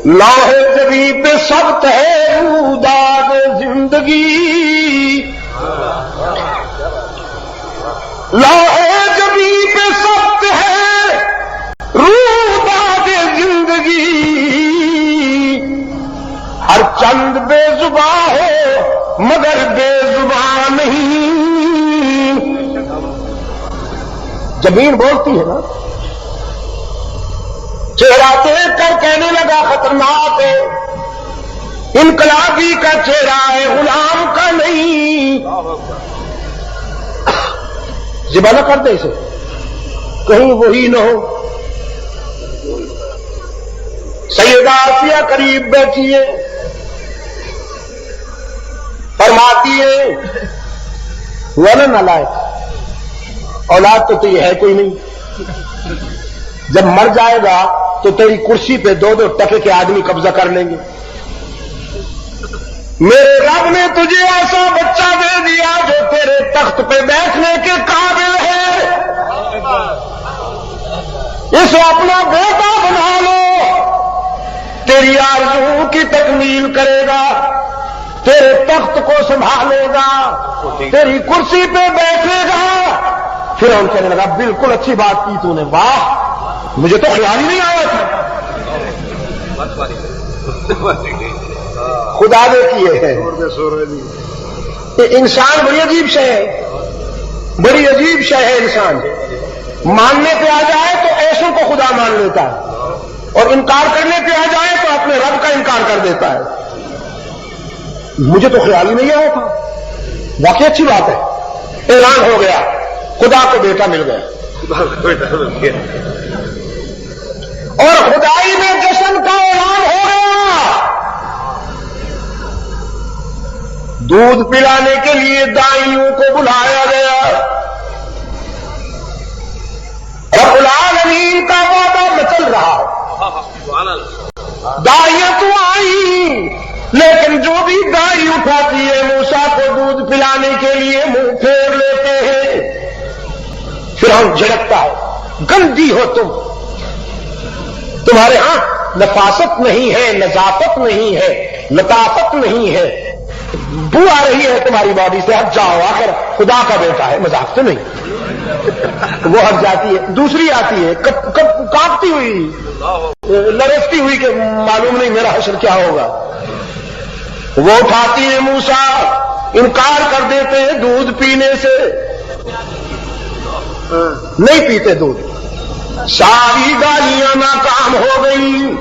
لوہے جبی پہ سبت ہے روداد زندگی، لوہے جبی پہ سبت ہے روداد زندگی، ہر چند بے زباں ہو مگر بے زباں نہیں۔ زمین بولتی ہے نا، چہرہ دیکھ کر کہنے لگا خطرناک ہے، انقلابی کا چہرہ ہے غلام کا نہیں۔ ذبح نہ کر دے اسے، کہیں وہی نہ ہو۔ سیدہ آسیہ قریب بیٹھی ہے، فرماتی ہے ولا نالائق، اولاد تو یہ ہے کوئی نہیں، جب مر جائے گا تو تیری کرسی پہ 2-2 ٹکے کے آدمی قبضہ کر لیں گے۔ میرے رب نے تجھے ایسا بچہ دے دیا جو تیرے تخت پہ بیٹھنے کے قابل ہے، اسے اپنا بیٹا بنا لو، تیری آرزو کی تکمیل کرے گا، تیرے تخت کو سنبھالے گا، تیری کرسی پہ بیٹھے گا۔ پھر ان کہنے لگا بالکل اچھی بات کی تو نے، واہ مجھے تو خیال ہی نہیں آیا تھا۔ خدا نے کیے ہیں۔ انسان بڑی عجیب شے ہے، بڑی عجیب شے ہے انسان، ماننے پہ آ جائے تو ایسوں کو خدا مان لیتا ہے، اور انکار کرنے پہ آ جائے تو اپنے رب کا انکار کر دیتا ہے۔ مجھے تو خیال ہی نہیں آیا تھا، واقعی اچھی بات ہے، اعلان ہو گیا، خدا کو بیٹا مل گیا، اور خدائی میں جشن کا اعلان ہو گیا۔ دودھ پلانے کے لیے دائیوں کو بلایا گیا، رب العالمین کا وعدہ مچل رہا، دائیاں تو آئی، لیکن جو بھی دائی اٹھاتی ہے موسیٰ کو دودھ پلانے کے لیے منہ پھیر لیتے ہیں۔ فرعون جھڑکتا ہے، گندی ہو تمہارے ہاں نفاست نہیں ہے، نظافت نہیں ہے، لطافت نہیں ہے، بو آ رہی ہے تمہاری باڈی سے، ہٹ جاؤ، آخر خدا کا بیٹا ہے، مذاق تو نہیں۔ وہ ہٹ جاتی ہے، دوسری آتی ہے کانپتی ہوئی، لرزتی ہوئی کہ معلوم نہیں میرا حشر کیا ہوگا۔ وہ اٹھاتی ہے موسیٰ، انکار کر دیتے ہیں دودھ پینے سے، نہیں پیتے دودھ، ساری گالیاں ناکام ہو گئی۔